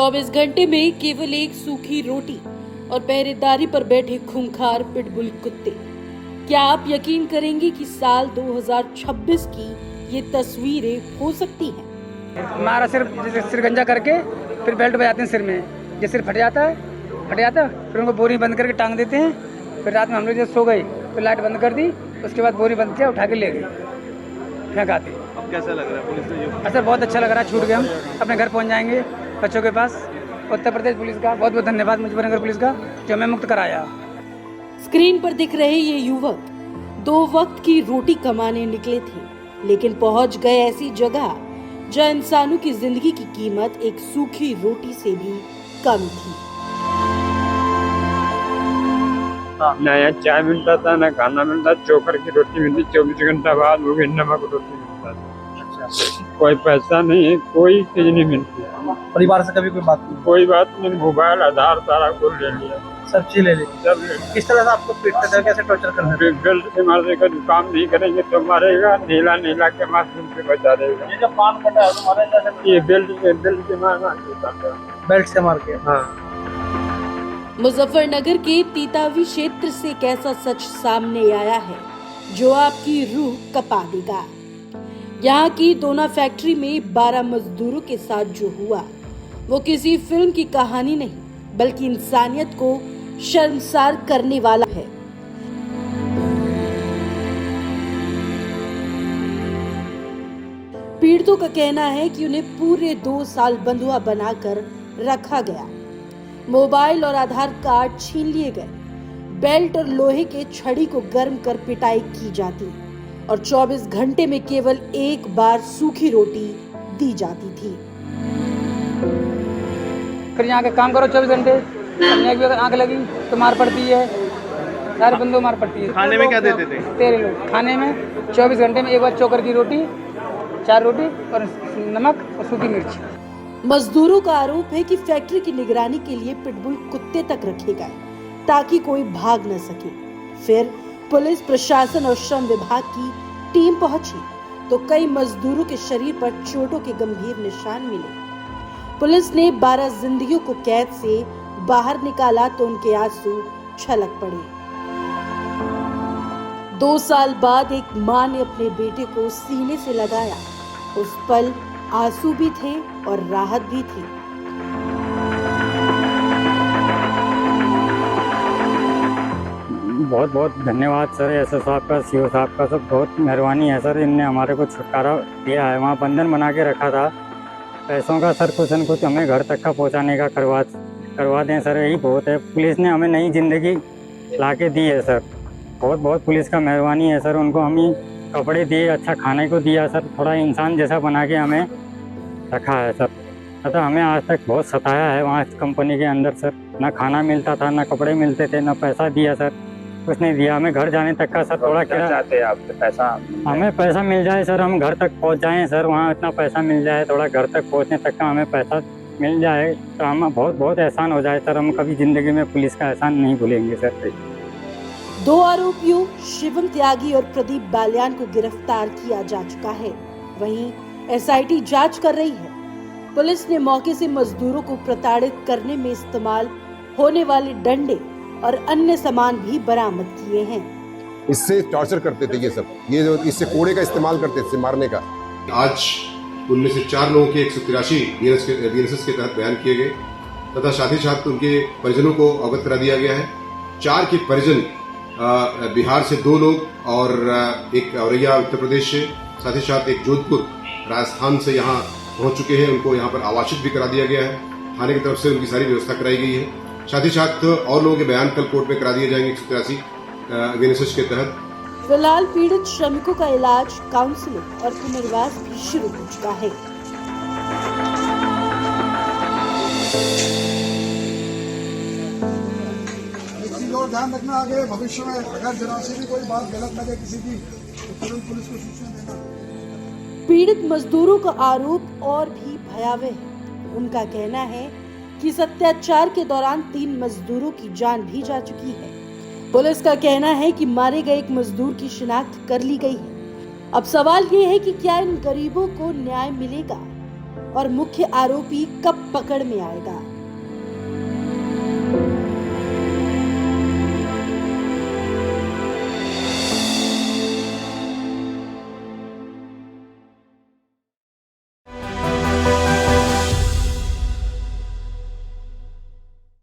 24 घंटे में केवल एक सूखी रोटी और पहरेदारी पर बैठे खूंखार पिटबुल कुत्ते। क्या आप यकीन करेंगे कि साल 2026 की ये तस्वीरें हो सकती हैं? हमारा सिर गंजा करके फिर बेल्ट बजाते हैं सिर में, जैसे सिर फट जाता है फिर उनको बोरी बंद करके टांग देते हैं। फिर रात में हम लोग जब सो गए तो लाइट बंद कर दी, उसके बाद बोरी बंद किया, उठा के ले गए, फेंक आते। अब कैसा लग रहा है पुलिस से? अच्छा, बहुत अच्छा लग रहा है। छूट गए, हम अपने घर पहुंच जाएंगे बच्चों के पास। उत्तर प्रदेश पुलिस का बहुत बहुत धन्यवाद, मुजफ्फरनगर पुलिस का, जो हमें मुक्त कराया। स्क्रीन पर दिख रहे ये युवक 2 वक्त की रोटी कमाने निकले थे, लेकिन पहुंच गए ऐसी जगह जहां इंसानों की जिंदगी की कीमत एक सूखी रोटी से भी कम थी। ना यहाँ चाय मिलता था, ना खाना मिलता, चोकर की रोटी मिलती 24 घंटा बाद, वो भी नमक रोटी मिलता था। कोई पैसा नहीं है, कोई चीज नहीं मिलती। परिवार से कभी कोई बात नहीं? कोई बात नहीं, मोबाइल आधार सारा कुछ ले लिया, सब चीज ले ली। सब ले। किस तरह से आपको पीटते थे, कैसे टॉर्चर करते थे? बेल्ट से मारने का, काम नहीं करेंगे तो मारेगा, नीला के माध्यम से बचा देगा। ये जब पान कटा है तो मारा कैसे? ये बेल्ट से मार देता था। बेल्ट से मार के? हाँ। मुजफ्फरनगर के तीतावी क्षेत्र से एक ऐसा सच सामने आया है जो आपकी रूह कपा देगा। यहाँ की दोना फैक्ट्री में 12 मजदूरों के साथ जो हुआ वो किसी फिल्म की कहानी नहीं, बल्कि इंसानियत को शर्मसार करने वाला है। पीड़ितों का कहना है कि उन्हें पूरे 2 साल बंधुआ बनाकर रखा गया, मोबाइल और आधार कार्ड छीन लिए गए, बेल्ट और लोहे के छड़ी को गर्म कर पिटाई की जाती और 24 घंटे में केवल एक बार सूखी रोटी दी जाती थी। फिर यहाँ के काम करो 24 घंटे, एक भी अगर आंख लगी तो मार पड़ती है, सारे बंदों मार पड़ती है। खाने में क्या देते थे? तेरे लोग खाने में 24 घंटे में एक बार चोकर की रोटी, 4 रोटी और नमक और सूखी मिर्च। मजदूरों का आरोप है कि फैक्ट्री की निगरानी के लिए पिटबुल कुत्ते तक रखे गए ताकि कोई भाग न सके। फिर पुलिस प्रशासन और श्रम विभाग की टीम पहुंची तो कई मजदूरों के शरीर पर चोटों के गंभीर निशान मिले। पुलिस ने 12 जिंदगियों को कैद से बाहर निकाला तो उनके आंसू छलक पड़े। 2 साल बाद एक मां ने अपने बेटे को सीने से लगाया। उस पल आंसू भी थे और राहत भी थी। बहुत बहुत धन्यवाद सर, एसएस साहब का, सीओ साहब का, सब बहुत मेहरबानी है सर। इनने हमारे को छुटकारा दिया है। वहाँ बंधन बना के रखा था पैसों का सर, कुछ न कुछ हमें घर तक का पहुँचाने का करवा दें सर, यही बहुत है। पुलिस ने हमें नई जिंदगी ला के दी है सर, बहुत बहुत पुलिस का मेहरबानी है सर। उनको हम ही कपड़े दिए, अच्छा खाने को दिया सर, थोड़ा इंसान जैसा बना के हमें रखा है सर। अतः हमें आज तक बहुत सताया है वहाँ कंपनी के अंदर सर। ना खाना मिलता था, ना कपड़े मिलते थे, ना पैसा दिया सर, कुछ नहीं दिया हमें। घर जाने तक का सर थोड़ा क्या चाहते हैं आपसे? पैसा हमें पैसा मिल जाए सर, हम घर तक पहुँच जाएँ सर। वहाँ इतना पैसा मिल जाए, थोड़ा घर तक पहुँचने तक का हमें पैसा मिल जाए तो हम बहुत बहुत एहसान हो जाए सर। हम कभी ज़िंदगी में पुलिस का एहसान नहीं भूलेंगे सर। 2 आरोपियों शिवम त्यागी और प्रदीप बालियान को गिरफ्तार किया जा चुका है। वहीं एसआईटी जांच कर रही है। पुलिस ने मौके से मजदूरों को प्रताड़ित करने में इस्तेमाल होने वाले डंडे और अन्य सामान भी बरामद किए हैं। इससे टॉर्चर करते थे ये जो इससे कोड़े का इस्तेमाल करते थे मारने का। आज उनमें से 4 लोगों के 183 बीएनएसएस के तहत बयान किए गए तथा साथ ही साथ उनके परिजनों को अवगत करा दिया गया है। 4 के परिजन बिहार से 2 लोग और एक औरैया उत्तर प्रदेश से, साथ ही साथ एक जोधपुर राजस्थान से यहाँ पहुंच चुके हैं। उनको यहाँ पर आवासित भी करा दिया गया है। थाने की तरफ से उनकी सारी व्यवस्था कराई गई है। साथ ही साथ और लोगों के बयान कल कोर्ट में करा दिए जाएंगे 183 बीएनएसएस के तहत। फिलहाल पीड़ित श्रमिकों का इलाज, काउंसलिंग और पुनर्वास भी शुरू हो चुका है। और ध्यान रखना, आगे भविष्य में अगर जरा से भी कोई बात गलत लगे किसी की तो तुरंत पुलिस को सूचना देना। पीड़ित मजदूरों का आरोप और भी भयावह है। उनका कहना है कि इस अत्याचार के दौरान 3 मजदूरों की जान भी जा चुकी है। पुलिस का कहना है कि मारे गए एक मजदूर की शिनाख्त कर ली गई है। अब सवाल ये है कि क्या इन गरीबों को न्याय मिलेगा? और मुख्य आरोपी कब पकड़ में आएगा।